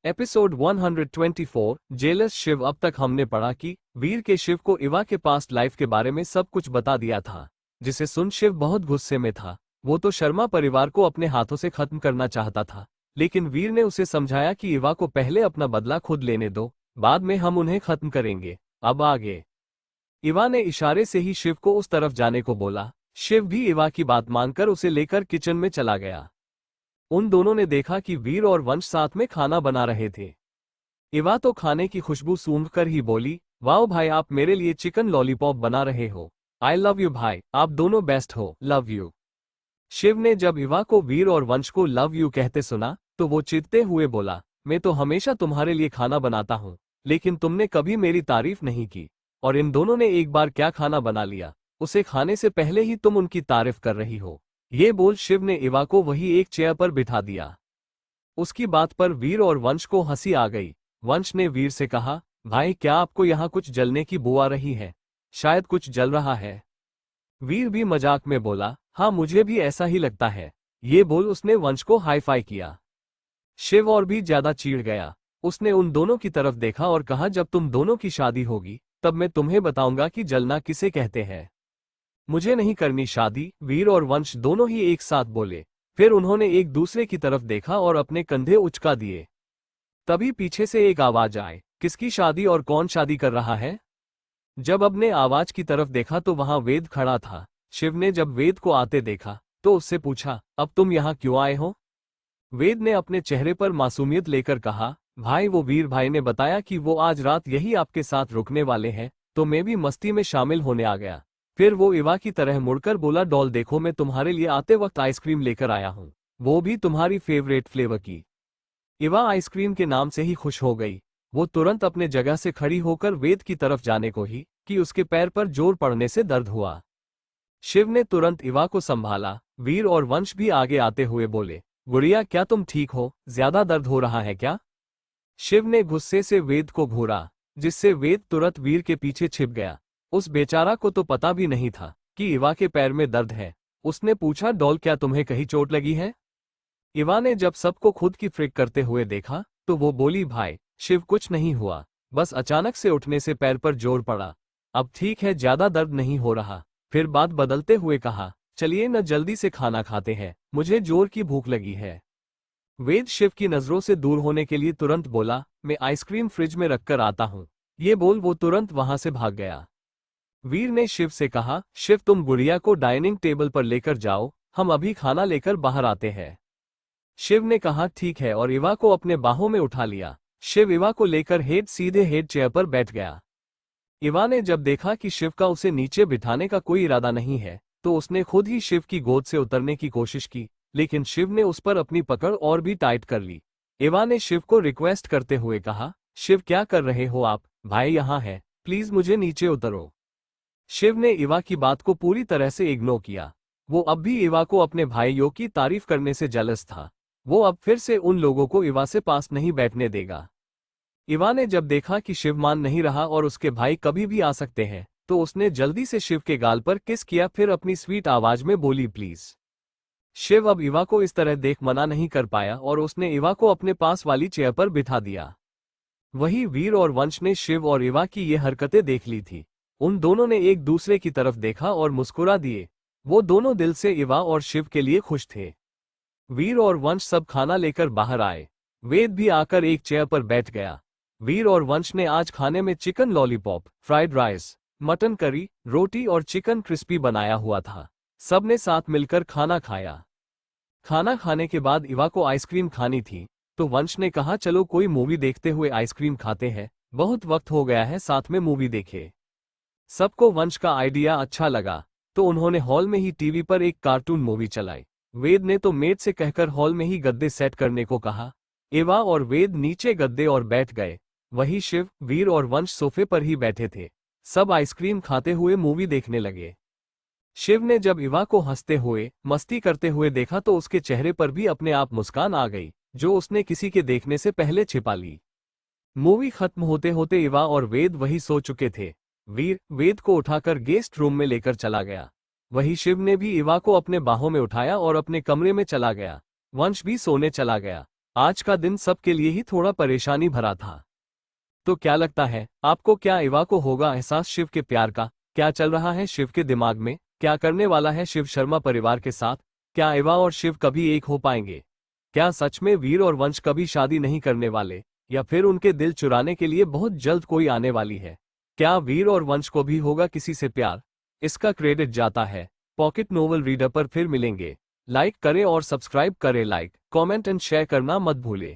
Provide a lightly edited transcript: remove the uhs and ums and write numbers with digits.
Episode 124 jealous Shiv. अब तक हमने पढ़ा कि वीर के शिव को इवा के पास्ट लाइफ के बारे में सब कुछ बता दिया था, जिसे सुन शिव बहुत गुस्से में था। वो तो शर्मा परिवार को अपने हाथों से खत्म करना चाहता था, लेकिन वीर ने उसे समझाया कि इवा को पहले अपना बदला खुद लेने दो, बाद में हम उन्हें खत्म करेंगे। अब आगे। इवा ने इशारे से ही शिव को उस तरफ जाने को बोला। शिव भी इवा की बात मानकर उसे लेकर किचन में चला गया। उन दोनों ने देखा कि वीर और वंश साथ में खाना बना रहे थे। इवा तो खाने की खुशबू सूंघकर ही बोली, वाओ भाई, आप मेरे लिए चिकन लॉलीपॉप बना रहे हो। आई लव यू भाई, आप दोनों बेस्ट हो, लव यू। शिव ने जब इवा को वीर और वंश को लव यू कहते सुना तो वो चिढ़ते हुए बोला, मैं तो हमेशा तुम्हारे लिए खाना बनाता हूँ, लेकिन तुमने कभी मेरी तारीफ नहीं की। और इन दोनों ने एक बार क्या खाना बना लिया, उसे खाने से पहले ही तुम उनकी तारीफ कर रही हो। ये बोल शिव ने इवा को वही एक चेयर पर बिठा दिया। उसकी बात पर वीर और वंश को हंसी आ गई। वंश ने वीर से कहा, भाई क्या आपको यहाँ कुछ जलने की बू आ रही है? शायद कुछ जल रहा है। वीर भी मजाक में बोला, हाँ मुझे भी ऐसा ही लगता है। ये बोल उसने वंश को हाई फाई किया। शिव और भी ज्यादा चिढ़ गया। उसने उन दोनों की तरफ देखा और कहा, जब तुम दोनों की शादी होगी तब मैं तुम्हें बताऊंगा कि जलना किसे कहते हैं। मुझे नहीं करनी शादी, वीर और वंश दोनों ही एक साथ बोले। फिर उन्होंने एक दूसरे की तरफ देखा और अपने कंधे उचका दिए। तभी पीछे से एक आवाज आए, किसकी शादी और कौन शादी कर रहा है? जब अपने आवाज की तरफ देखा तो वहां वेद खड़ा था। शिव ने जब वेद को आते देखा तो उससे पूछा, अब तुम यहाँ क्यों आए हो? वेद ने अपने चेहरे पर मासूमियत लेकर कहा, भाई वो वीर भाई ने बताया कि वो आज रात यही आपके साथ रुकने वाले हैं, तो मैं भी मस्ती में शामिल होने आ गया। फिर वो इवा की तरह मुड़कर बोला, डॉल देखो, मैं तुम्हारे लिए आते वक्त आइसक्रीम लेकर आया हूँ, वो भी तुम्हारी फेवरेट फ्लेवर की। इवा आइसक्रीम के नाम से ही खुश हो गई। वो तुरंत अपने जगह से खड़ी होकर वेद की तरफ जाने को ही कि उसके पैर पर जोर पड़ने से दर्द हुआ। शिव ने तुरंत इवा को संभाला। वीर और वंश भी आगे आते हुए बोले, गुड़िया क्या तुम ठीक हो? ज्यादा दर्द हो रहा है क्या? शिव ने गुस्से से वेद को घूरा, जिससे वेद तुरंत वीर के पीछे छिप गया। उस बेचारा को तो पता भी नहीं था कि इवा के पैर में दर्द है। उसने पूछा, डॉल क्या तुम्हें कहीं चोट लगी है? इवा ने जब सबको खुद की फ्रिक करते हुए देखा तो वो बोली, भाई शिव कुछ नहीं हुआ, बस अचानक से उठने से पैर पर जोर पड़ा। अब ठीक है, ज्यादा दर्द नहीं हो रहा। फिर बात बदलते हुए कहा, चलिए न जल्दी से खाना खाते हैं, मुझे जोर की भूख लगी है। वेद शिव की नजरों से दूर होने के लिए तुरंत बोला, मैं आइसक्रीम फ्रिज में रखकर आता हूँ। ये बोल वो तुरंत वहां से भाग गया। वीर ने शिव से कहा, शिव तुम गुड़िया को डाइनिंग टेबल पर लेकर जाओ, हम अभी खाना लेकर बाहर आते हैं। शिव ने कहा ठीक है और इवा को अपने बाहों में उठा लिया। शिव इवा को लेकर सीधे हेड चेयर पर बैठ गया। इवा ने जब देखा कि शिव का उसे नीचे बिठाने का कोई इरादा नहीं है तो उसने खुद ही शिव की गोद से उतरने की कोशिश की, लेकिन शिव ने उस पर अपनी पकड़ और भी टाइट कर ली। इवा ने शिव को रिक्वेस्ट करते हुए कहा, शिव क्या कर रहे हो आप? भाई यहाँ है, प्लीज मुझे नीचे उतरो। शिव ने इवा की बात को पूरी तरह से इग्नोर किया। वो अब भी इवा को अपने भाइयों की तारीफ करने से जेलस था। वो अब फिर से उन लोगों को इवा से पास नहीं बैठने देगा। इवा ने जब देखा कि शिव मान नहीं रहा और उसके भाई कभी भी आ सकते हैं तो उसने जल्दी से शिव के गाल पर किस किया, फिर अपनी स्वीट आवाज में बोली, प्लीज। शिव अब इवा को इस तरह देख मना नहीं कर पाया और उसने इवा को अपने पास वाली चेयर पर बिठा दिया। वही वीर और वंश ने शिव और इवा की ये हरकतें देख ली थी। उन दोनों ने एक दूसरे की तरफ देखा और मुस्कुरा दिए। वो दोनों दिल से इवा और शिव के लिए खुश थे। वीर और वंश सब खाना लेकर बाहर आए। वेद भी आकर एक चेयर पर बैठ गया। वीर और वंश ने आज खाने में chicken lollipop, fried rice, mutton curry, रोटी और चिकन क्रिस्पी बनाया हुआ था। सबने साथ मिलकर खाना खाया। खाना खाने के बाद इवा को आइसक्रीम खानी थी तो वंश ने कहा, चलो कोई मूवी देखते हुए आइसक्रीम खाते हैं, बहुत वक्त हो गया है साथ में मूवी देखे। सबको वंश का आइडिया अच्छा लगा तो उन्होंने हॉल में ही टीवी पर एक कार्टून मूवी चलाई। वेद ने तो मेड से कहकर हॉल में ही गद्दे सेट करने को कहा। इवा और वेद नीचे गद्दे और बैठ गए। वही शिव, वीर और वंश सोफे पर ही बैठे थे। सब आइसक्रीम खाते हुए मूवी देखने लगे। शिव ने जब इवा को हंसते हुए मस्ती करते हुए देखा तो उसके चेहरे पर भी अपने आप मुस्कान आ गई, जो उसने किसी के देखने से पहले छिपा ली। मूवी खत्म होते होते इवा और वेद वही सो चुके थे। वीर वेद को उठाकर गेस्ट रूम में लेकर चला गया। वही शिव ने भी इवा को अपने बाहों में उठाया और अपने कमरे में चला गया। वंश भी सोने चला गया। आज का दिन सबके लिए ही थोड़ा परेशानी भरा था। तो क्या लगता है आपको, क्या इवा को होगा एहसास शिव के प्यार का? क्या चल रहा है शिव के दिमाग में? क्या करने वाला है शिव शर्मा परिवार के साथ? क्या इवा और शिव कभी एक हो पाएंगे? क्या सच में वीर और वंश कभी शादी नहीं करने वाले, या फिर उनके दिल चुराने के लिए बहुत जल्द कोई आने वाली है? क्या वीर और वंश को भी होगा किसी से प्यार? इसका क्रेडिट जाता है पॉकेट नोवेल रीडर पर। फिर मिलेंगे। लाइक करें और सब्सक्राइब करें। लाइक, कमेंट एंड शेयर करना मत भूलें।